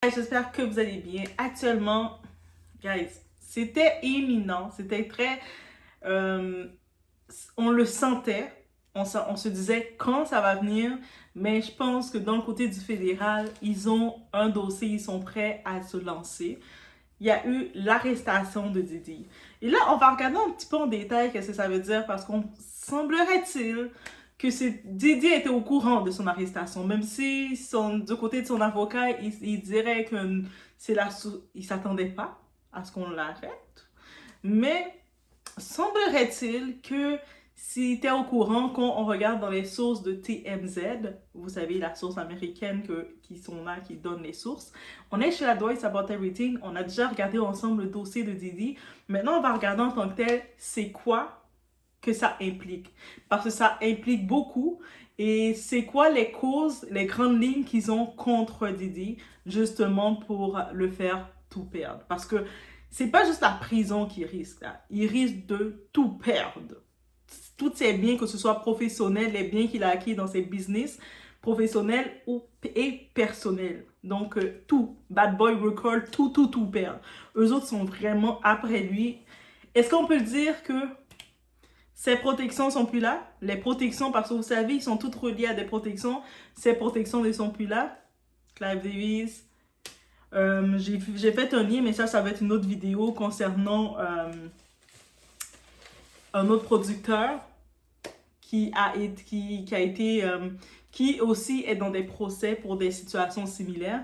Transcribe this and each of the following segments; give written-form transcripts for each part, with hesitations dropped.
guys, j'espère que vous allez bien. Actuellement, guys, c'était imminent, c'était très... on le sentait, on se disait quand ça va venir, mais je pense que dans le côté du fédéral, ils ont un dossier, ils sont prêts à se lancer. Il y a eu l'arrestation de Diddy. Et là, on va regarder un petit peu en détail qu'est-ce que ça veut dire, parce qu'on semblerait-il que Diddy était au courant de son arrestation, même si du côté de son avocat, il dirait que il s'attendait pas à ce qu'on l'arrête. Mais semblerait-il que s'il était au courant, quand on regarde dans les sources de TMZ, vous savez, la source américaine qui sont là, qui donne les sources, on est chez la Dwight About Everything, on a déjà regardé ensemble le dossier de Diddy. Maintenant, on va regarder en tant que tel, c'est quoi que ça implique. Parce que ça implique beaucoup. Et c'est quoi les causes, les grandes lignes qu'ils ont contre Diddy, justement pour le faire tout perdre. Parce que c'est pas juste la prison qu'il risque, là. Il risque de tout perdre. Tous ses biens, que ce soit professionnels, les biens qu'il a acquis dans ses business, professionnels et personnels. Donc, tout. Bad Boy Record, tout perdre. Eux autres sont vraiment après lui. Est-ce qu'on peut le dire que ces protections sont plus là? Les protections, parce que vous savez, ils sont toutes reliées à des protections. Ces protections ne sont plus là. Clive Davis. J'ai fait un lien, mais ça va être une autre vidéo concernant un autre producteur qui aussi est dans des procès pour des situations similaires.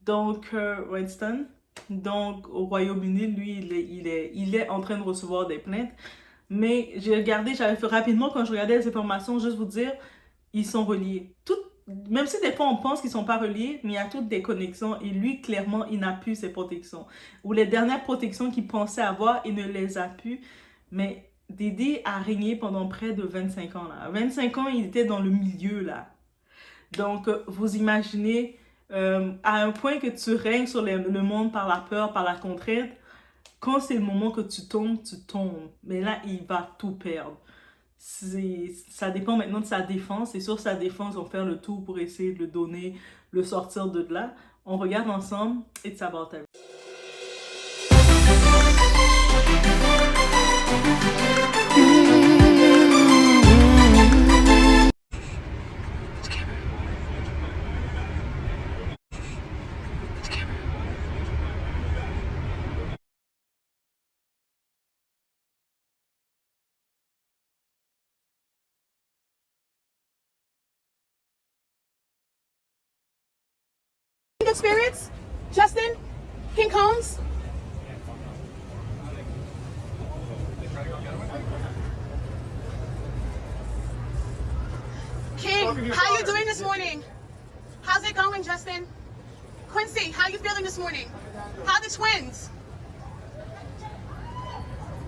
Donc, Winston, donc au Royaume-Uni, lui, il est en train de recevoir des plaintes. Mais j'avais fait rapidement, quand je regardais les informations, juste vous dire, ils sont reliés. Même si des fois on pense qu'ils ne sont pas reliés, mais il y a toutes des connexions. Et lui, clairement, il n'a plus ses protections. Ou les dernières protections qu'il pensait avoir, il ne les a plus. Mais Diddy a régné pendant près de 25 ans. Là. 25 ans, il était dans le milieu. Là. Donc, vous imaginez, à un point que tu règnes sur le monde par la peur, par la contrainte, quand c'est le moment que tu tombes, tu tombes. Mais là, il va tout perdre. Ça dépend maintenant de sa défense. Et sur sa défense, on va faire le tout pour essayer de le donner, le sortir de là. On regarde ensemble. It's about everything. Good spirits, Justin, King Combs. King, how you doing this morning? How's it going, Justin? Quincy, how you feeling this morning? How the twins?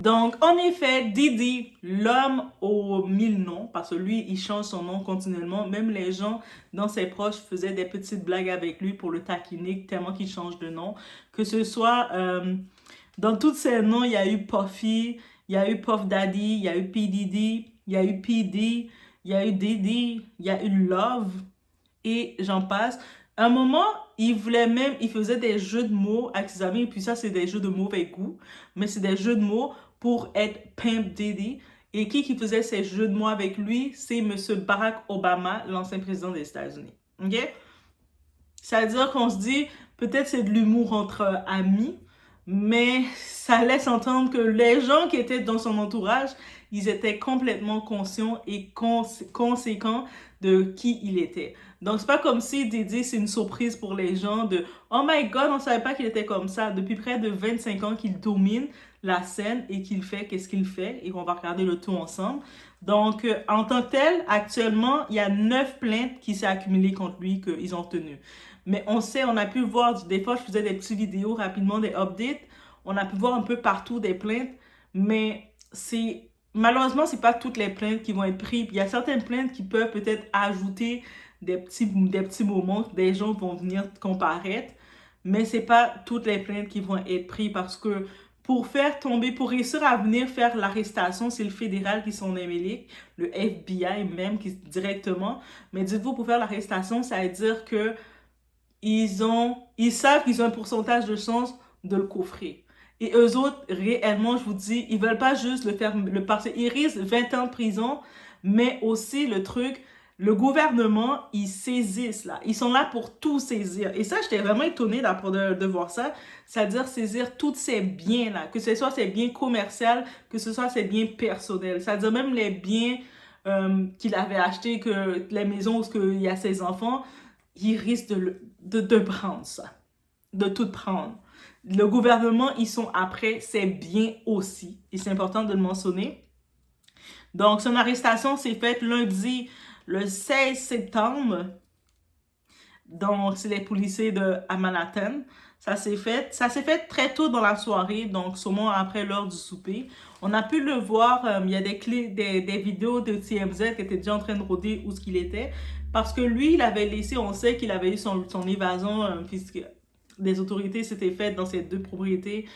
Donc, en effet, Diddy, l'homme aux 1000 noms, parce que lui, il change son nom continuellement. Même les gens dans ses proches faisaient des petites blagues avec lui pour le taquiner, tellement qu'il change de nom. Que ce soit dans tous ces noms, il y a eu Puffy, il y a eu Puff Daddy, il y a eu P. Diddy, il y a eu PD, il y a eu Diddy, il y a eu Love, et j'en passe. À un moment, il faisait des jeux de mots avec ses amis, et puis ça, c'est des jeux de mauvais goût, mais c'est des jeux de mots pour être Pimp Diddy. Et qui faisait ces jeux de mots avec lui, c'est M. Barack Obama, l'ancien président des États-Unis. OK? Ça veut dire qu'on se dit, peut-être c'est de l'humour entre amis, mais ça laisse entendre que les gens qui étaient dans son entourage, ils étaient complètement conscients et conséquents de qui il était. Donc, c'est pas comme si Diddy, c'est une surprise pour les gens de « Oh my God, on savait pas qu'il était comme ça ». Depuis près de 25 ans qu'il domine la scène et qu'il fait qu'est-ce qu'il fait et qu'on va regarder le tout ensemble. Donc, en tant que tel, actuellement, il y a 9 plaintes qui s'est accumulées contre lui qu'ils ont tenues. Mais on sait, on a pu voir, des fois je faisais des petites vidéos rapidement, des updates, on a pu voir un peu partout des plaintes, mais malheureusement, c'est pas toutes les plaintes qui vont être prises. Il y a certaines plaintes qui peuvent peut-être ajouter des petits moments, des gens vont venir comparaître, mais c'est pas toutes les plaintes qui vont être prises parce que pour réussir à venir faire l'arrestation, c'est le fédéral qui s'en est mêlé, le FBI même directement. Mais dites-vous, pour faire l'arrestation, ça veut dire que ils savent qu'ils ont un pourcentage de chance de le coffrer. Et eux autres, réellement, je vous dis, ils veulent pas juste le passer. Ils risquent 20 ans de prison, mais aussi le truc, le gouvernement, ils saisissent là. Ils sont là pour tout saisir. Et ça, j'étais vraiment étonnée de voir ça. C'est-à-dire saisir tous ces biens-là, que ce soit ces biens commerciaux, que ce soit ces biens personnels. C'est-à-dire même les biens qu'il avait achetés, que les maisons où il y a ses enfants, ils risquent de prendre ça, de tout prendre. Le gouvernement, ils sont après ses biens aussi. Et c'est important de le mentionner. Donc, son arrestation s'est faite lundi, le 16 septembre. Donc, c'est les policiers à Manhattan. Ça s'est fait très tôt dans la soirée, donc sûrement après l'heure du souper. On a pu le voir, il y a des vidéos de TMZ qui étaient déjà en train de rôder où ce qu'il était. Parce que lui, il avait laissé, on sait qu'il avait eu son évasion, puisque des autorités s'étaient faites dans ces deux propriétés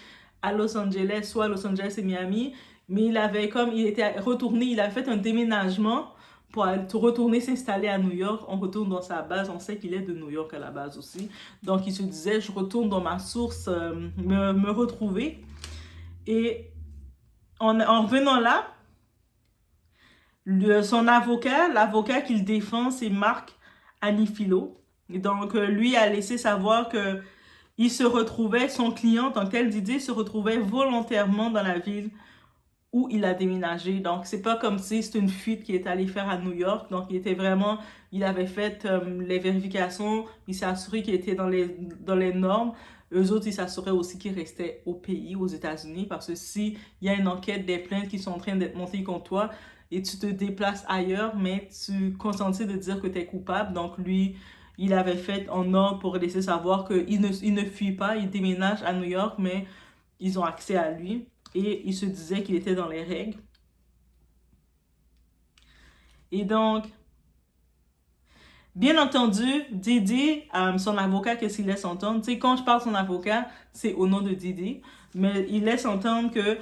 à Los Angeles, soit Los Angeles et Miami. Mais il était retourné, il a fait un déménagement pour retourner s'installer à New York. On retourne dans sa base, on sait qu'il est de New York à la base aussi. Donc il se disait, je retourne dans ma source, me retrouver. Et en revenant là, son avocat, l'avocat qu'il défend, c'est Marc Anifilo. Et donc lui a laissé savoir que il se retrouvait, son client, en tant tel Didi, se retrouvait volontairement dans la ville où il a déménagé. Donc, c'est pas comme si c'était une fuite qu'il est allé faire à New York. Donc, il avait fait les vérifications, il s'est assuré qu'il était dans les normes. Eux autres, ils s'assuraient aussi qu'il restait au pays, aux États-Unis, parce que s'il y a une enquête, des plaintes qui sont en train d'être montées contre toi, et tu te déplaces ailleurs, mais tu consentis de dire que tu es coupable. Donc, lui, il avait fait en ordre pour laisser savoir qu'il ne fuit pas, il déménage à New York, mais ils ont accès à lui. Et il se disait qu'il était dans les règles. Et donc, bien entendu, Didi, son avocat, qu'est-ce qu'il laisse entendre? Tu sais, quand je parle de son avocat, c'est au nom de Didi. Mais il laisse entendre que,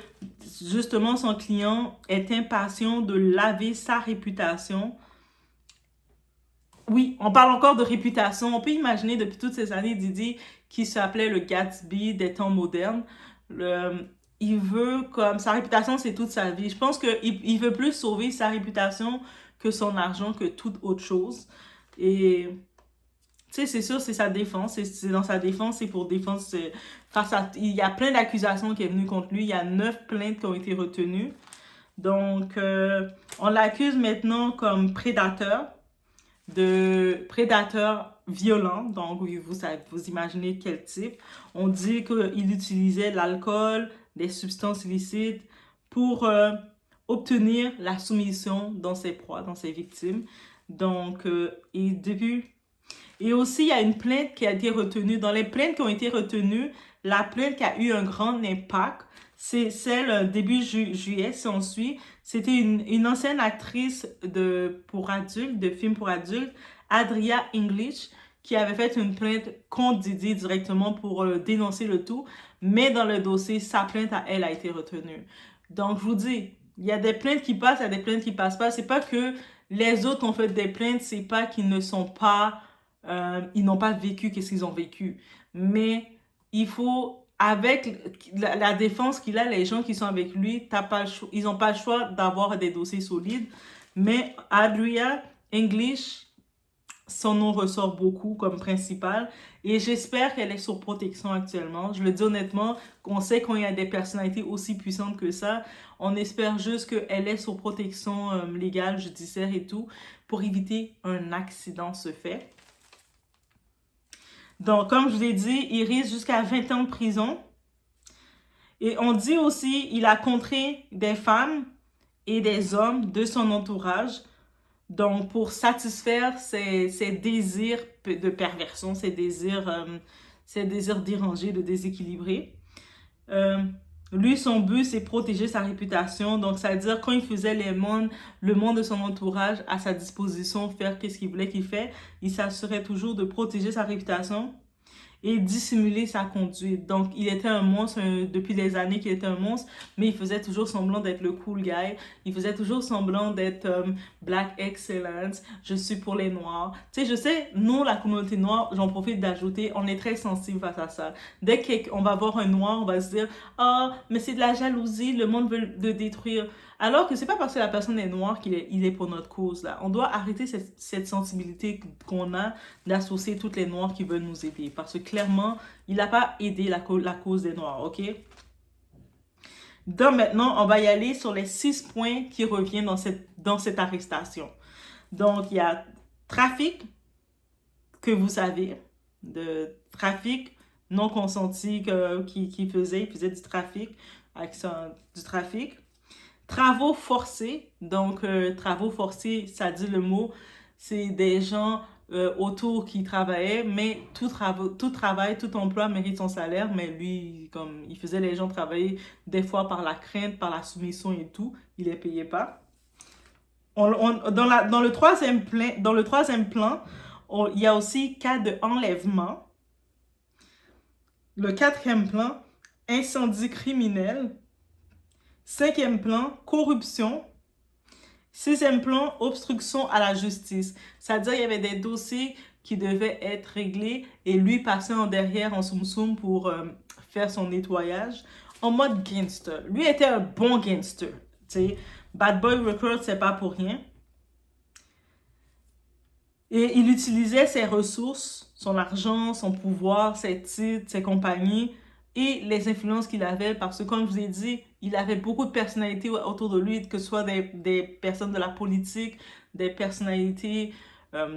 justement, son client est impatient de laver sa réputation. Oui, on parle encore de réputation. On peut imaginer depuis toutes ces années Didi qui s'appelait le Gatsby des temps modernes. Il veut, comme sa réputation, c'est toute sa vie. Je pense qu'il veut plus sauver sa réputation que son argent, que toute autre chose. Et, tu sais, c'est sûr, c'est sa défense. C'est dans sa défense, c'est pour défense. Il y a plein d'accusations qui sont venues contre lui. Il y a 9 plaintes qui ont été retenues. Donc, on l'accuse maintenant comme prédateur violent. Donc, vous imaginez quel type. On dit qu'il utilisait l'alcool, des substances illicites pour obtenir la soumission dans ses proies, dans ses victimes. Donc, et aussi, il y a une plainte qui a été retenue. Dans les plaintes qui ont été retenues, la plainte qui a eu un grand impact, c'est celle début juillet, si on suit. C'était une ancienne actrice de films pour adultes, Adria English, qui avait fait une plainte contre Didi directement pour dénoncer le tout. Mais dans le dossier, sa plainte à elle a été retenue. Donc, je vous dis, il y a des plaintes qui passent, il y a des plaintes qui passent pas. C'est pas que les autres ont fait des plaintes, c'est pas qu'ils ne sont pas... ils n'ont pas vécu qu'est-ce qu'ils ont vécu. Mais il faut, avec la défense qu'il a, les gens qui sont avec lui, ils n'ont pas le choix d'avoir des dossiers solides. Mais Adria English, son nom ressort beaucoup comme principal et j'espère qu'elle est sur protection actuellement. Je le dis honnêtement, on sait qu'il y a des personnalités aussi puissantes que ça. On espère juste qu'elle est sur protection légale, judiciaire et tout pour éviter un accident se fait. Donc, comme je vous l'ai dit, il risque jusqu'à 20 ans de prison. Et on dit aussi qu'il a contré des femmes et des hommes de son entourage. Donc, pour satisfaire ses désirs de perversion, ses désirs dérangés, de déséquilibrés. Lui, son but, c'est protéger sa réputation. Donc, ça veut dire quand il faisait le monde de son entourage à sa disposition, faire qu'est-ce qu'il voulait qu'il fait, il s'assurait toujours de protéger sa réputation. et dissimuler sa conduite. Donc, il était un monstre depuis des années qu'il était un monstre, mais il faisait toujours semblant d'être le cool guy. Il faisait toujours semblant d'être Black Excellence, je suis pour les Noirs. Tu sais, je sais, nous, la communauté noire, j'en profite d'ajouter, on est très sensible face à ça. Dès qu'on va voir un Noir, on va se dire « Ah, mais c'est de la jalousie, le monde veut le détruire. » Alors que c'est pas parce que la personne est noire il est pour notre cause, là. On doit arrêter cette sensibilité qu'on a d'associer toutes les noirs qui veulent nous aider. Parce que clairement, il n'a pas aidé la cause des noirs, ok? Donc maintenant, on va y aller sur les 6 points qui reviennent dans cette arrestation. Donc, il y a trafic, que vous savez, de trafic non consenti qu'il faisait. Il faisait du trafic, du trafic. Travaux forcés, donc travaux forcés, ça dit le mot, c'est des gens autour qui travaillaient, mais tout travail, tout emploi mérite son salaire, mais lui, comme il faisait les gens travailler des fois par la crainte, par la soumission et tout, il les payait pas. Dans le troisième plan, il y a aussi cas de enlèvement. Le quatrième plan, incendie criminel. Cinquième plan, corruption. Sixième plan, obstruction à la justice. C'est-à-dire, il y avait des dossiers qui devaient être réglés et lui passait en derrière, en soum-soum pour faire son nettoyage en mode gangster. Lui était un bon gangster. T'sais. Bad Boy Records, c'est pas pour rien. Et il utilisait ses ressources, son argent, son pouvoir, ses titres, ses compagnies et les influences qu'il avait parce que, comme je vous ai dit, il avait beaucoup de personnalités autour de lui, que ce soit des personnes de la politique, des personnalités,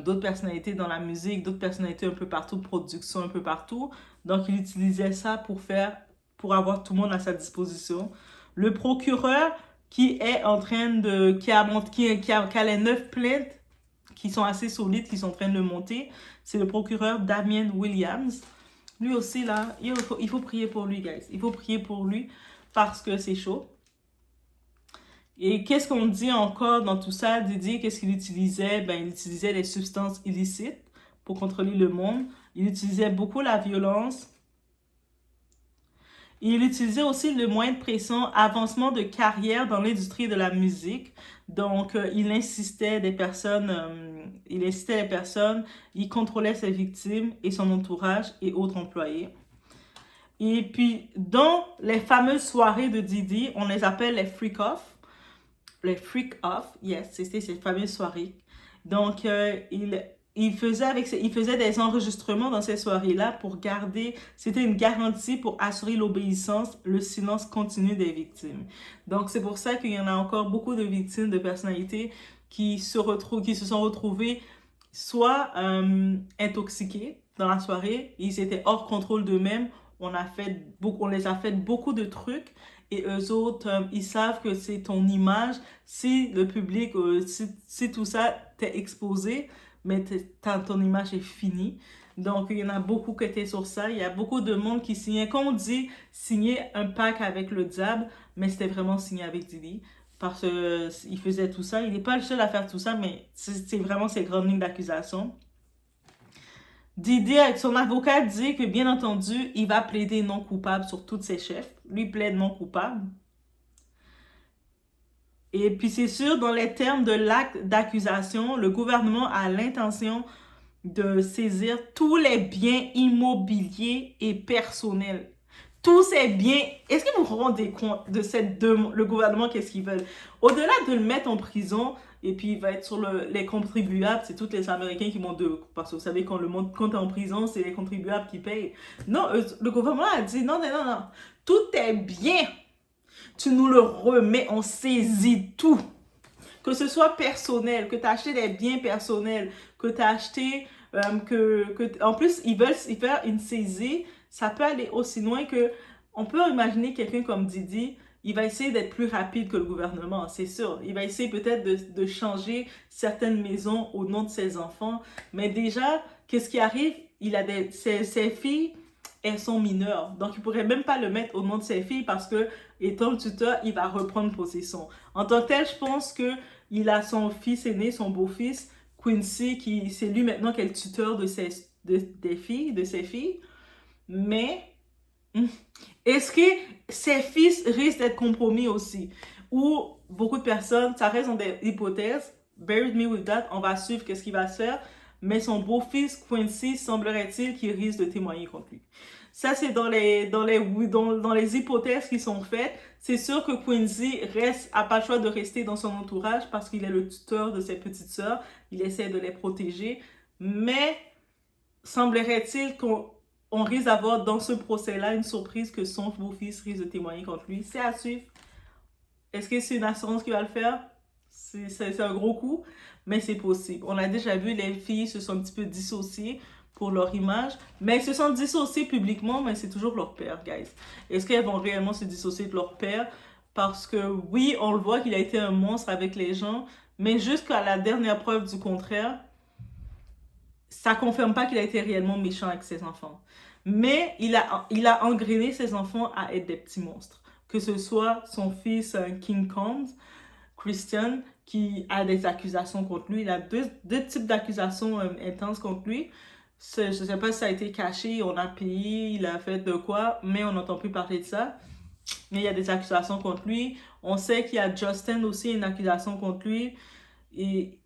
d'autres personnalités dans la musique, d'autres personnalités un peu partout, production un peu partout. Donc, il utilisait ça pour avoir tout le monde à sa disposition. Le procureur qui est en train de, qui a les 9 plaintes qui sont assez solides, qui sont en train de le monter, c'est le procureur Damien Williams. Lui aussi, là, il faut prier pour lui, guys. Il faut prier pour lui parce que c'est chaud. Et qu'est-ce qu'on dit encore dans tout ça? Didi, qu'est-ce qu'il utilisait? Ben, il utilisait des substances illicites pour contrôler le monde. Il utilisait beaucoup la violence. Il utilisait aussi le moyen de pression, avancement de carrière dans l'industrie de la musique. Donc, il incitait les personnes, il contrôlait ses victimes et son entourage et autres employés. Et puis, dans les fameuses soirées de Didi, on les appelle les freak-off. Les freak-off, yes, c'était ces fameuses soirées. Donc, il faisait des enregistrements dans ces soirées-là pour garder, c'était une garantie pour assurer l'obéissance, le silence continu des victimes. Donc, c'est pour ça qu'il y en a encore beaucoup de victimes de personnalités qui se sont retrouvées soit intoxiquées dans la soirée, ils étaient hors contrôle d'eux-mêmes, on les a fait beaucoup de trucs et eux autres, ils savent que c'est ton image, si le public, si tout ça t'est exposé, mais ton image est finie. Donc, il y en a beaucoup qui étaient sur ça. Il y a beaucoup de monde qui signait, comme on dit, signer un pacte avec le diable, mais c'était vraiment signé avec Didi. Parce qu'il faisait tout ça. Il n'est pas le seul à faire tout ça, mais c'est vraiment ses grandes lignes d'accusation. Didi, avec son avocat, dit que, bien entendu, il va plaider non coupable sur tous ses chefs. Lui plaide non coupable. Et puis, c'est sûr, dans les termes de l'acte d'accusation, le gouvernement a l'intention de saisir tous les biens immobiliers et personnels. Tous ces biens, est-ce que vous vous rendez compte de le gouvernement, qu'est-ce qu'ils veulent? Au-delà de le mettre en prison, et puis il va être sur les contribuables, c'est tous les Américains qui vont parce que vous savez, quand t'es en prison, c'est les contribuables qui payent. Non, le gouvernement a dit, non, tout est bien. Tu nous le remets, on saisit tout. Que ce soit personnel, que tu as acheté des biens personnels, que tu as acheté, en plus, ils veulent faire une saisie, ça peut aller aussi loin que, on peut imaginer quelqu'un comme Didi, il va essayer d'être plus rapide que le gouvernement, c'est sûr. Il va essayer peut-être de changer certaines maisons au nom de ses enfants. Mais déjà, qu'est-ce qui arrive? Ses filles, elles sont mineures. Donc, il ne pourrait même pas le mettre au nom de ses filles parce que, étant le tuteur, il va reprendre possession. En tant que tel, je pense qu'il a son fils aîné, son beau-fils, Quincy, c'est lui maintenant qui est le tuteur de ses filles. Mais est-ce que ses fils risquent d'être compromis aussi? Ou beaucoup de personnes, ça reste dans des hypothèses, bear with me with that, on va suivre qu'est-ce qu'il va se faire, mais son beau-fils Quincy semblerait-il qu'il risque de témoigner contre lui. Ça, c'est dans les hypothèses qui sont faites. C'est sûr que Quincy a pas le choix de rester dans son entourage parce qu'il est le tuteur de ses petites sœurs. Il essaie de les protéger. Mais semblerait-il qu'on risque d'avoir dans ce procès-là une surprise que son beau-fils risque de témoigner contre lui. C'est à suivre. Est-ce que c'est une assurance qui va le faire? C'est un gros coup, mais c'est possible. On a déjà vu, les filles se sont un petit peu dissociées pour leur image, mais elles se sont dissociées publiquement, mais c'est toujours leur père, guys. Est-ce qu'elles vont réellement se dissocier de leur père? Parce que oui, on le voit qu'il a été un monstre avec les gens, mais jusqu'à la dernière preuve du contraire, ça confirme pas qu'il a été réellement méchant avec ses enfants. Mais il a engrainé ses enfants à être des petits monstres. Que ce soit son fils King Kong, Christian, qui a des accusations contre lui. Il a deux types d'accusations intenses contre lui. Je ne sais pas si ça a été caché, on a payé, il a fait de quoi, mais on n'entend plus parler de ça. Mais il y a des accusations contre lui. On sait qu'il y a Justin aussi, une accusation contre lui. Et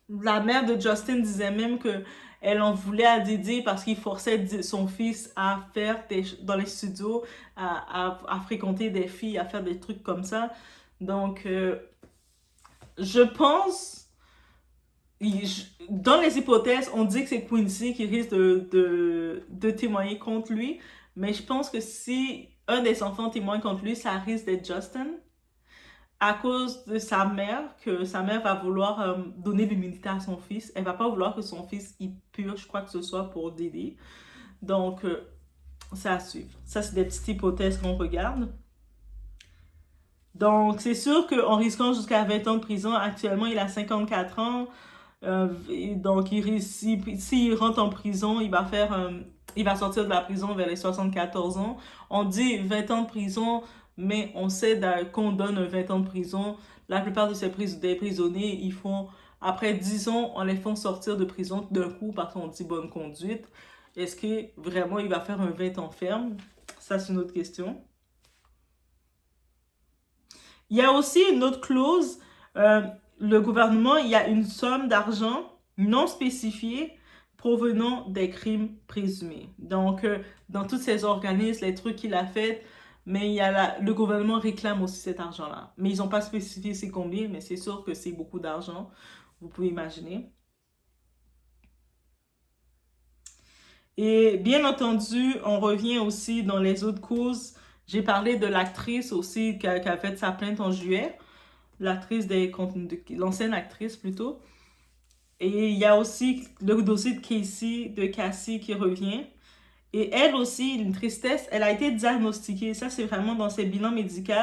la mère de Justin disait même que elle en voulait à Didi parce qu'il forçait son fils à faire dans les studios, à fréquenter des filles, à faire des trucs comme ça. Donc, je pense, dans les hypothèses, on dit que c'est Quincy qui risque de témoigner contre lui, mais je pense que si un des enfants témoigne contre lui, ça risque d'être Justin, à cause de sa mère, que sa mère va vouloir donner l'immunité à son fils. Elle va pas vouloir que son fils y purge quoi que ce soit pour Didi. Donc, c'est à suivre. Ça, c'est des petites hypothèses qu'on regarde. Donc, c'est sûr qu'en risquant jusqu'à 20 ans de prison, actuellement, il a 54 ans. Donc, s'il rentre en prison, il va sortir de la prison vers les 74 ans. On dit 20 ans de prison, mais on sait qu'on donne 20 ans de prison. La plupart de des prisonniers, ils font, après 10 ans, on les fait sortir de prison d'un coup parce qu'on dit bonne conduite. Est-ce que vraiment il va faire un 20 ans ferme? Ça, c'est une autre question. Il y a aussi une autre clause. Le gouvernement, il y a une somme d'argent non spécifiée provenant des crimes présumés. Donc, dans tous ces organismes, les trucs qu'il a fait, mais le gouvernement réclame aussi cet argent-là. Mais ils n'ont pas spécifié c'est combien, mais c'est sûr que c'est beaucoup d'argent. Vous pouvez imaginer. Et bien entendu, on revient aussi dans les autres causes. J'ai parlé de l'actrice aussi qui a fait sa plainte en juillet. L'ancienne actrice plutôt. Et il y a aussi le dossier de Cassie qui revient. Et elle aussi, une tristesse, elle a été diagnostiquée. Ça, c'est vraiment dans ses bilans médicaux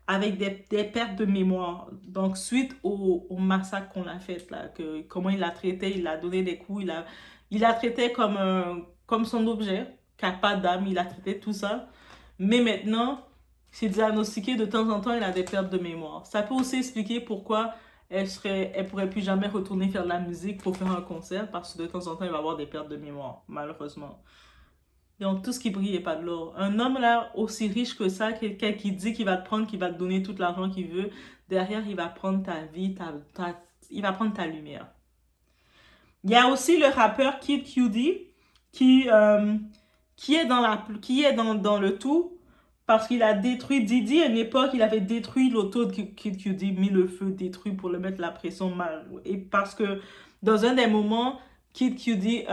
avec des pertes de mémoire. Donc, suite au massacre qu'on a fait, là, comment il l'a traité, il a donné des coups, il l'a traité comme son objet, qui n'a pas d'âme, il a traité tout ça. Mais maintenant, c'est diagnostiqué de temps en temps, elle a des pertes de mémoire. Ça peut aussi expliquer pourquoi elle pourrait plus jamais retourner faire de la musique pour faire un concert, parce que de temps en temps, elle va avoir des pertes de mémoire, malheureusement. Donc, tout ce qui brille n'est pas de l'or. Un homme là, aussi riche que ça, quelqu'un qui dit qu'il va te prendre, qu'il va te donner tout l'argent qu'il veut, derrière, il va prendre ta vie, il va prendre ta lumière. Il y a aussi le rappeur Kid Cudi qui est dans le tout parce qu'il a détruit Didi à une époque, il avait détruit l'auto de Kid Cudi, mis le feu, détruit pour le mettre la pression mal. Et parce que dans un des moments, Kid Cudi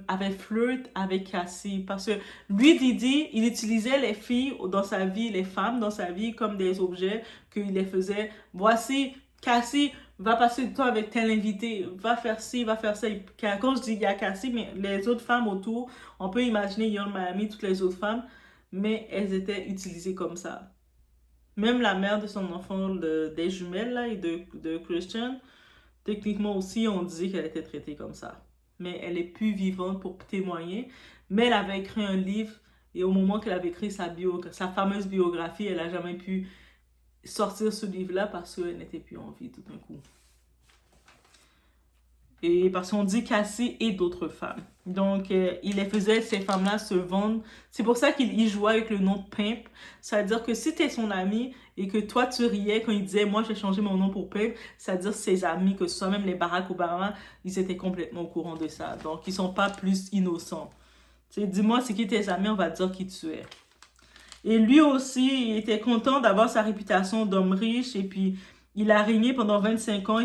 avait flirt avec Cassie. Parce que lui, Didi, il utilisait les filles dans sa vie, les femmes dans sa vie comme des objets qu'il les faisait. Voici, Cassie, va passer du temps avec tel invité, va faire ci, va faire ça. Quand je dis il y a Cassie, mais les autres femmes autour, on peut imaginer Young Miami, toutes les autres femmes, mais elles étaient utilisées comme ça. Même la mère de son enfant, des jumelles là, et de Christian, techniquement aussi, on disait qu'elle était traitée comme ça. Mais elle est plus vivante pour témoigner. Mais elle avait écrit un livre et au moment qu'elle avait écrit sa fameuse biographie, elle n'a jamais pu sortir ce livre-là parce qu'elle n'était plus en vie tout d'un coup. Et parce qu'on dit Cassie et d'autres femmes. Donc, il les faisait, ces femmes-là, se vendre. C'est pour ça qu'il jouait avec le nom Pimp. C'est-à-dire que si t'es son ami et que toi, tu riais quand il disait « Moi, j'ai changé mon nom pour Pimp », c'est-à-dire ses amis, que ce soit même les Barack Obama, ils étaient complètement au courant de ça. Donc, ils sont pas plus innocents. Tu sais, dis-moi c'est qui tes amis, on va te dire qui tu es. Et lui aussi, il était content d'avoir sa réputation d'homme riche. Et puis, il a régné pendant 25 ans.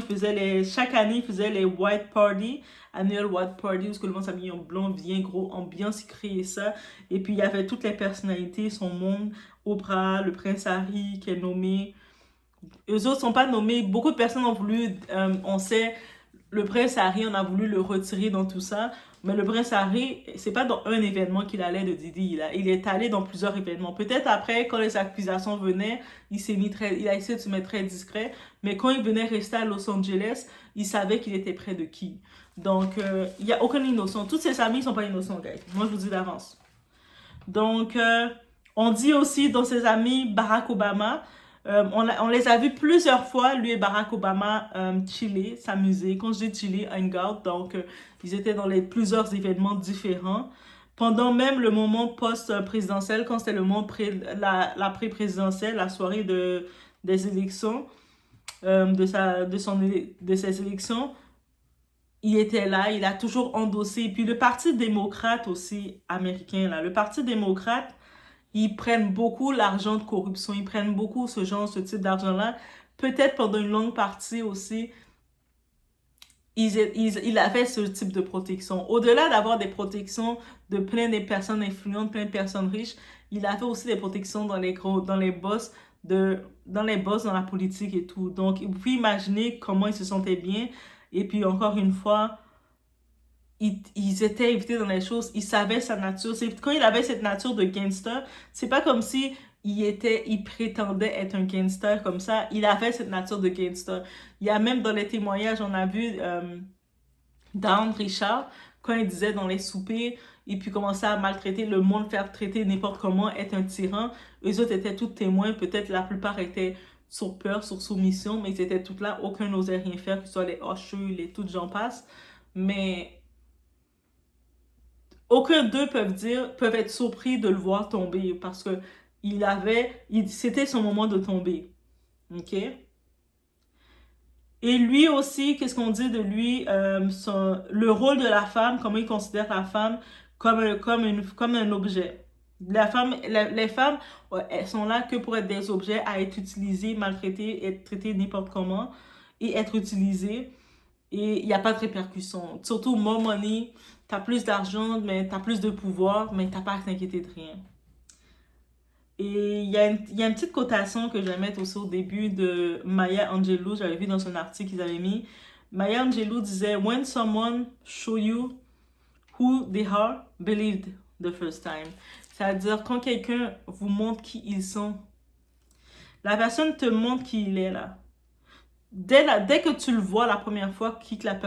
Chaque année, il faisait les White Party, Annual White Party, où le monde s'habillait en blanc, bien gros, ambiance, il créait ça. Et puis, il y avait toutes les personnalités, son monde, Oprah, le prince Harry, qui est nommé. Eux autres sont pas nommés. Beaucoup de personnes ont voulu, on sait, le prince Harry, on a voulu le retirer dans tout ça. Mais le prince Harry, c'est pas dans un événement qu'il allait de Diddy. Il est allé dans plusieurs événements. Peut-être après, quand les accusations venaient, il a essayé de se mettre très discret. Mais quand il venait rester à Los Angeles, il savait qu'il était près de qui. Donc, il n'y a aucun innocent. Tous ses amis ne sont pas innocents, guys. Moi, je vous dis d'avance. Donc, on dit aussi dans ses amis Barack Obama. On les a vus plusieurs fois, lui et Barack Obama, chiller, s'amuser. Quand je dis chiller, hang out, donc ils étaient dans plusieurs événements différents. Pendant même le moment post-présidentiel, quand c'était le moment la pré-présidentielle, la soirée des élections, de ses élections, il était là, il a toujours endossé. Et puis le Parti démocrate aussi américain, là, le Parti démocrate, ils prennent beaucoup l'argent de corruption, ils prennent beaucoup ce type d'argent-là. Peut-être pendant une longue partie aussi, il avait ce type de protection. Au-delà d'avoir des protections de plein de personnes influentes, plein de personnes riches, il avait aussi des protections dans les boss dans la politique et tout. Donc, vous pouvez imaginer comment il se sentait bien. Et puis, encore une fois, ils étaient invités dans les choses, ils savaient sa nature. Quand il avait cette nature de gangster, c'est pas comme si il prétendait être un gangster comme ça. Il avait cette nature de gangster. Il y a même dans les témoignages, on a vu Down Richard, quand il disait dans les soupers, et puis commençait à maltraiter le monde, faire traiter n'importe comment, être un tyran. Eux autres étaient tous témoins, peut-être la plupart étaient sur peur, sur soumission, mais ils étaient tous là, aucun n'osait rien faire, que ce soit les hocheux, toutes j'en passe. Mais aucun d'eux peuvent être surpris de le voir tomber parce que c'était son moment de tomber. OK? Et lui aussi, qu'est-ce qu'on dit de lui? Le rôle de la femme, comment il considère la femme comme un objet. Les femmes, elles sont là que pour être des objets à être utilisés, maltraités, être traitées n'importe comment et être utilisées. Et il n'y a pas de répercussions. Surtout, more money, t'as plus d'argent, mais t'as plus de pouvoir, mais t'as pas à t'inquiéter de rien. Et il y a une petite cotation que je vais mettre aussi au début de Maya Angelou. J'avais vu dans un article qu'ils avaient mis. Maya Angelou disait « When someone show you who they are, believe the first time ». C'est-à-dire, quand quelqu'un vous montre qui ils sont, la personne te montre qui il est là. Dès que tu le vois la première fois,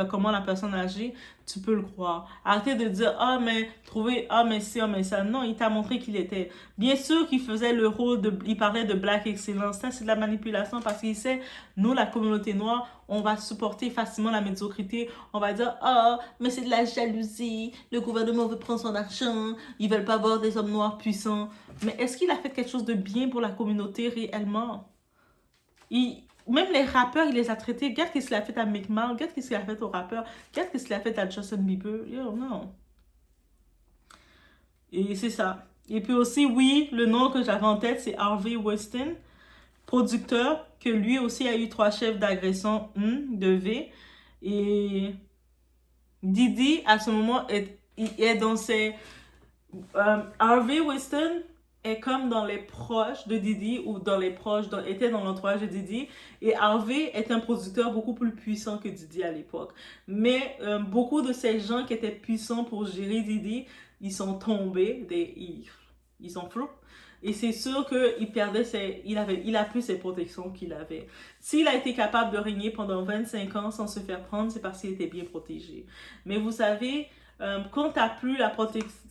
comment la personne agit, tu peux le croire. Arrêtez de dire, mais si, mais ça. Non, il t'a montré qu'il était. Bien sûr qu'il faisait le rôle il parlait de Black Excellence. Ça, c'est de la manipulation parce qu'il sait, nous, la communauté noire, on va supporter facilement la médiocrité. On va dire, mais c'est de la jalousie. Le gouvernement veut prendre son argent. Ils veulent pas voir des hommes noirs puissants. Mais est-ce qu'il a fait quelque chose de bien pour la communauté réellement? Même les rappeurs, il les a traités. Regarde ce qu'il a fait à Meek Mill. Regarde ce qu'il a fait aux rappeurs. Regarde ce qu'il a fait à Justin Bieber. Yo, non. Et c'est ça. Et puis aussi, oui, le nom que j'avais en tête, c'est Harvey Weinstein, producteur, que lui aussi a eu 3 chefs d'agression de V. Et Diddy, à ce moment, est dans ses... Harvey Weinstein est comme dans les proches de Diddy ou était dans l'entourage de Diddy. Et Harvey est un producteur beaucoup plus puissant que Diddy à l'époque. Mais beaucoup de ces gens qui étaient puissants pour gérer Diddy, ils sont tombés, ils sont flous. Et c'est sûr qu'il a plus ses protections qu'il avait. S'il a été capable de régner pendant 25 ans sans se faire prendre, c'est parce qu'il était bien protégé. Mais vous savez, quand tu n'as plus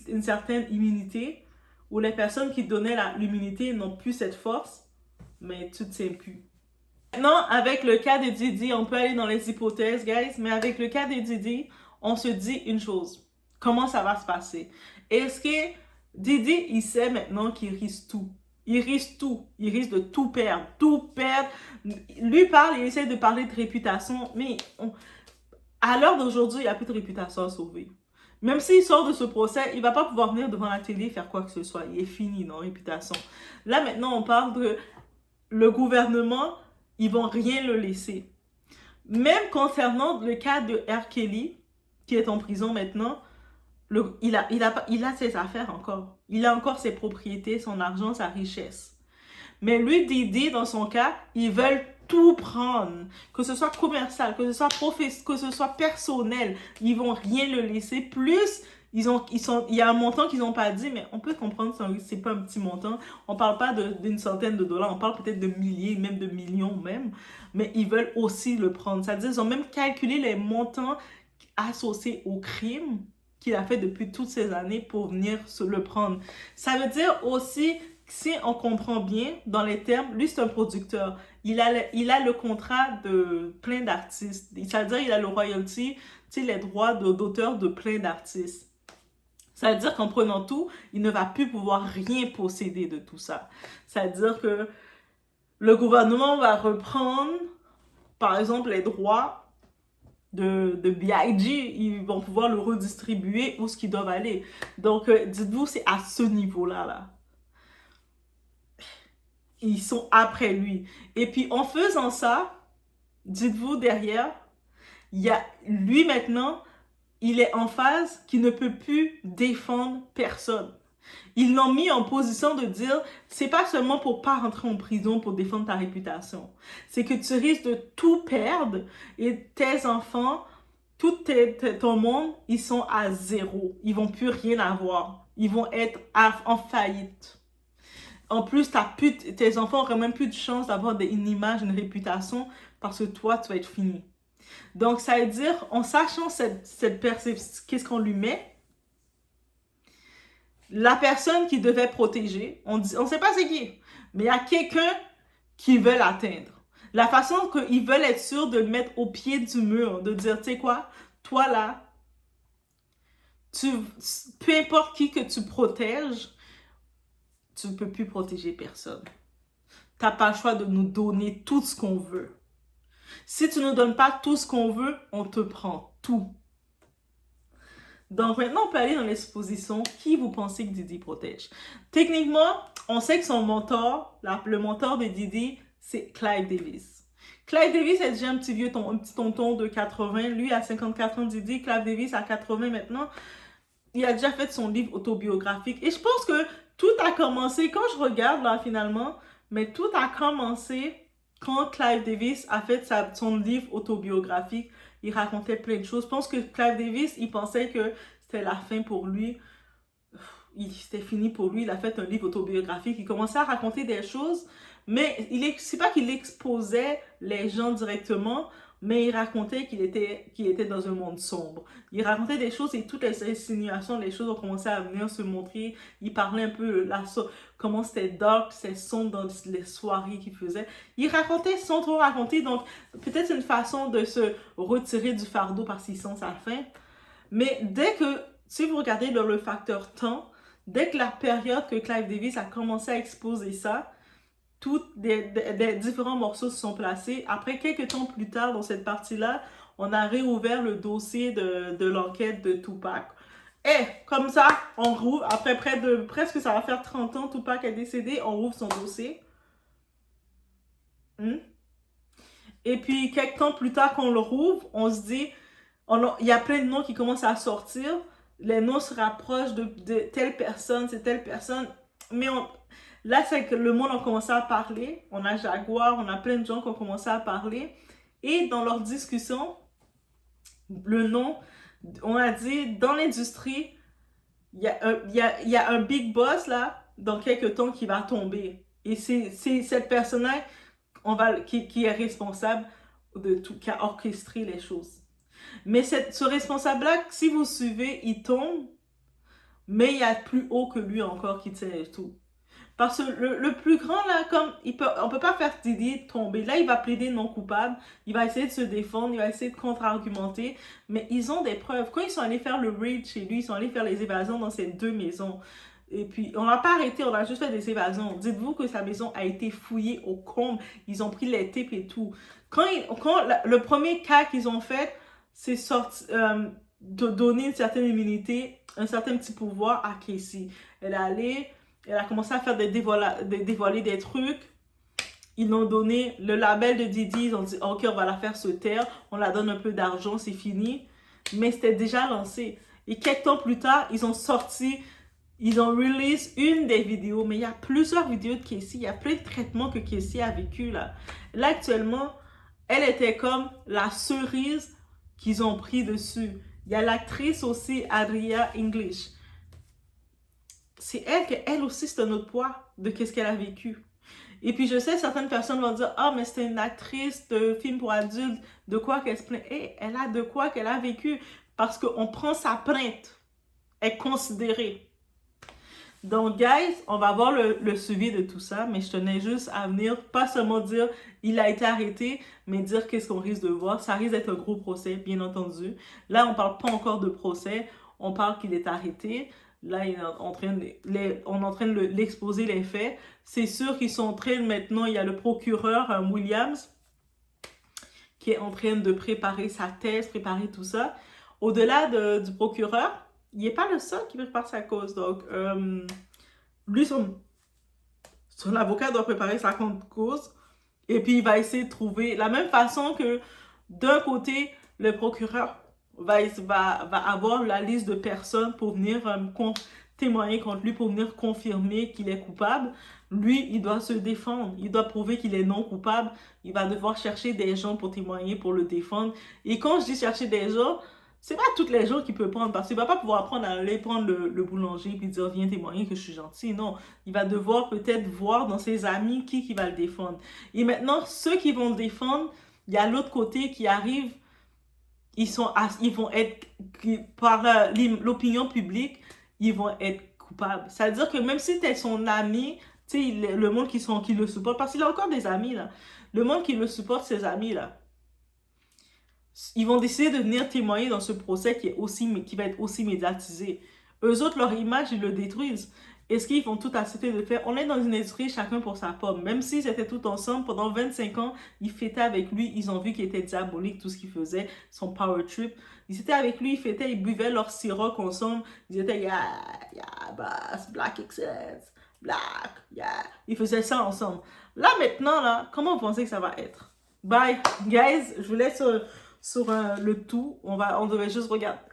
une certaine immunité, où les personnes qui donnaient l'immunité n'ont plus cette force, mais tu ne te tiens plus. Maintenant, avec le cas de Didi, on peut aller dans les hypothèses, guys, mais avec le cas de Didi, on se dit une chose. Comment ça va se passer? Est-ce que Didi, il sait maintenant qu'il risque tout? Il risque tout. Il risque de tout perdre. Tout perdre. Lui parle, il essaie de parler de réputation, mais à l'heure d'aujourd'hui, il n'y a plus de réputation à sauver. Même s'il sort de ce procès, il ne va pas pouvoir venir devant la télé faire quoi que ce soit. Il est fini, non, réputation. Là, maintenant, on parle de le gouvernement, ils vont rien le laisser. Même concernant le cas de R. Kelly, qui est en prison maintenant, il a ses affaires encore. Il a encore ses propriétés, son argent, sa richesse. Mais lui, Didi, dans son cas, ils veulent tout prendre. Que ce soit commercial, que ce soit professionnel, que ce soit personnel. Ils vont rien le laisser. Plus, il y a un montant qu'ils n'ont pas dit, mais on peut comprendre que c'est pas un petit montant. On parle pas d'une centaine de dollars, on parle peut-être de milliers, même de millions même. Mais ils veulent aussi le prendre. C'est-à-dire, ils ont même calculé les montants associés au crime qu'il a fait depuis toutes ces années pour venir se le prendre. Ça veut dire aussi, si on comprend bien dans les termes, lui c'est un producteur. Il a le contrat de plein d'artistes. C'est-à-dire il a le royalty, tu sais, les droits d'auteur de plein d'artistes. Ça veut dire qu'en prenant tout, il ne va plus pouvoir rien posséder de tout ça. Ça veut dire que le gouvernement va reprendre, par exemple, les droits de B.I.G., ils vont pouvoir le redistribuer où ce qu'ils doivent aller. Donc, dites-vous, c'est à ce niveau-là, là. Ils sont après lui. Et puis, en faisant ça, dites-vous, derrière, il y a lui maintenant, il est en phase qu'il ne peut plus défendre personne. Ils l'ont mis en position de dire, c'est pas seulement pour pas rentrer en prison pour défendre ta réputation. C'est que tu risques de tout perdre et tes enfants, tout ton monde, ils sont à zéro. Ils vont plus rien avoir. Ils vont être en faillite. En plus, tes enfants n'auraient même plus de chance d'avoir une image, une réputation parce que toi, tu vas être fini. Donc, ça veut dire, en sachant cette perception, qu'est-ce qu'on lui met, la personne qui devait protéger, on ne sait pas c'est qui, mais il y a quelqu'un qui veut l'atteindre. La façon qu'ils veulent être sûrs de le mettre au pied du mur, de dire, tu sais quoi, toi là, peu importe qui que tu protèges, tu ne peux plus protéger personne. Tu n'as pas le choix de nous donner tout ce qu'on veut. Si tu ne nous donnes pas tout ce qu'on veut, on te prend tout. Donc maintenant, on peut aller dans les suppositions. Qui vous pensez que Didi protège? Techniquement, on sait que son mentor, le mentor de Didi, c'est Clive Davis. Clive Davis est déjà un petit tonton de 80. Lui, à 54 ans, Didi. Clive Davis, à 80 maintenant. Il a déjà fait son livre autobiographique. Et je pense que tout a commencé, quand je regarde là finalement, mais tout a commencé quand Clive Davis a fait son livre autobiographique. Il racontait plein de choses. Je pense que Clive Davis, il pensait que c'était la fin pour lui. C'était fini pour lui. Il a fait un livre autobiographique. Il commençait à raconter des choses, mais c'est pas qu'il exposait les gens directement, mais il racontait qu'il était dans un monde sombre. Il racontait des choses et toutes les insinuations, les choses ont commencé à venir se montrer. Il parlait un peu comment c'était dark, c'est sombre dans les soirées qu'il faisait. Il racontait sans trop raconter, donc peut-être une façon de se retirer du fardeau parce qu'il sent sa faim. Mais si vous regardez le facteur temps, dès que la période que Clive Davis a commencé à exposer ça, des différents morceaux se sont placés. Après, quelques temps plus tard, dans cette partie-là, on a réouvert le dossier de l'enquête de Tupac. Et comme ça, on rouvre, après presque ça va faire 30 ans, Tupac est décédé, on rouvre son dossier. Et puis, quelques temps plus tard qu'on le rouvre, on se dit, il y a plein de noms qui commencent à sortir. Les noms se rapprochent de telle personne, c'est telle personne. Mais là, c'est que le monde a commencé à parler. On a Jaguar, on a plein de gens qui ont commencé à parler. Et dans leur discussion, le nom, on a dit, dans l'industrie, il y a un big boss, là, dans quelques temps, qui va tomber. Et c'est cette personne-là qui est responsable de tout, qui a orchestré les choses. Mais ce responsable-là, si vous suivez, il tombe, mais il y a plus haut que lui encore qui tient tout. Parce que le plus grand, là, comme on peut pas faire Diddy tomber. Là, il va plaider non coupable. Il va essayer de se défendre. Il va essayer de contre-argumenter. Mais ils ont des preuves. Quand ils sont allés faire le raid chez lui, ils sont allés faire les évasions dans ces 2 maisons. Et puis, on n'a pas arrêté, on a juste fait des évasions. Dites-vous que sa maison a été fouillée au comble. Ils ont pris les tapes et tout. Le premier cas qu'ils ont fait, c'est de donner une certaine immunité, un certain petit pouvoir à Casey. Elle a commencé à faire dévoiler des trucs. Ils l'ont donné le label de Diddy. Ils ont dit, OK, on va la faire se taire. On la donne un peu d'argent, c'est fini. Mais c'était déjà lancé. Et quelques temps plus tard, ils ont release une des vidéos. Mais il y a plusieurs vidéos de Casey. Il y a plein de traitements que Casey a vécu là. Là, actuellement, elle était comme la cerise qu'ils ont pris dessus. Il y a l'actrice aussi, Adria English. C'est elle aussi, c'est un autre poids de qu'est-ce qu'elle a vécu. Et puis, je sais, certaines personnes vont dire, ah, mais c'est une actrice de film pour adultes, de quoi qu'elle se plaint. Hey, elle a de quoi qu'elle a vécu, parce qu'on prend sa plainte. Elle est considérée. Donc, guys, on va voir le suivi de tout ça, mais je tenais juste à venir, pas seulement dire il a été arrêté, mais dire qu'est-ce qu'on risque de voir. Ça risque d'être un gros procès, bien entendu. Là, on parle pas encore de procès, on parle qu'il est arrêté. Là, on est en train de l'exposer les faits. C'est sûr qu'ils sont en train de, maintenant, il y a le procureur Williams qui est en train de préparer sa thèse, préparer tout ça. Au-delà du procureur, il n'est pas le seul qui prépare sa cause. Donc, lui, son avocat doit préparer sa cause. Et puis, il va essayer de trouver la même façon que, d'un côté, le procureur va avoir la liste de personnes pour venir témoigner contre lui, pour venir confirmer qu'il est coupable. Lui, il doit se défendre. Il doit prouver qu'il est non coupable. Il va devoir chercher des gens pour témoigner, pour le défendre. Et quand je dis chercher des gens, c'est pas toutes les gens qu'il peut prendre, parce qu'il va pas pouvoir aller prendre le boulanger et dire viens témoigner que je suis gentil. Non, il va devoir peut-être voir dans ses amis qui va le défendre. Et maintenant, ceux qui vont le défendre, il y a l'autre côté qui arrive, ils vont être, par l'opinion publique, ils vont être coupables. C'est-à-dire que même si tu es son ami, tu sais, le monde qui le supporte, parce qu'il a encore des amis là, le monde qui le supporte, ses amis là, ils vont décider de venir témoigner dans ce procès qui va être aussi médiatisé. Eux autres, leur image, ils le détruisent. Est-ce qu'ils vont tout accepter de faire? On est dans une industrie, chacun pour sa pomme. Même s'ils étaient tous ensemble, pendant 25 ans, ils fêtaient avec lui, ils ont vu qu'il était diabolique, tout ce qu'il faisait, son power trip. Ils étaient avec lui, ils fêtaient, ils buvaient leur sirop ensemble. Ils étaient, yeah, bass, black excellence, black, yeah. Ils faisaient ça ensemble. Là, maintenant, là, comment vous pensez que ça va être? Bye, guys, je vous laisse sur le tout. On devait juste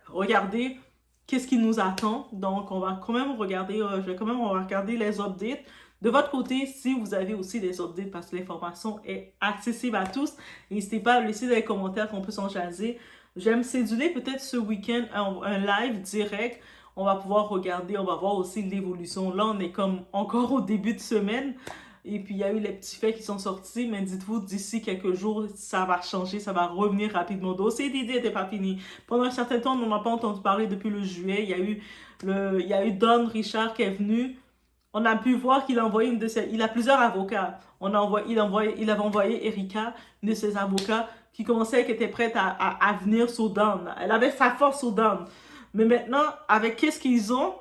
regarder qu'est-ce qui nous attend. Donc, on va quand même regarder, on va regarder les updates. De votre côté, si vous avez aussi des updates, parce que l'information est accessible à tous, n'hésitez pas à laisser dans les commentaires qu'on peut s'en jaser. J'aime céduler peut-être ce week-end un live direct. On va pouvoir regarder, on va voir aussi l'évolution. Là, on est comme encore au début de semaine. Et puis, il y a eu les petits faits qui sont sortis, mais dites-vous, d'ici quelques jours, ça va changer, ça va revenir rapidement. Le dossier Diddy n'était pas fini. Pendant un certain temps, on n'en a pas entendu parler depuis le juillet. Il y a eu Don Richard qui est venu. On a pu voir qu'il a envoyé il a plusieurs avocats. Il avait envoyé Erika, une de ses avocats, qui était prête à venir sur Don. Elle avait sa force sur Don. Mais maintenant, avec qu'est-ce qu'ils ont,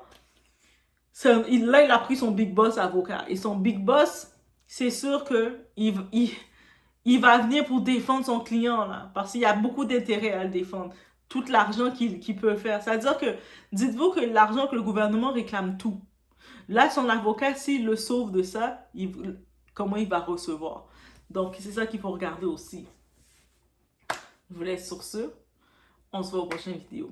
il a pris son big boss avocat. Et son big boss, c'est sûr que il va venir pour défendre son client, là. Parce qu'il y a beaucoup d'intérêt à le défendre. Tout l'argent qu'il peut faire. C'est-à-dire que, dites-vous que l'argent que le gouvernement réclame tout. Là, son avocat, s'il le sauve de ça, comment il va recevoir? Donc, c'est ça qu'il faut regarder aussi. Je vous laisse sur ce. On se voit aux prochaines vidéos.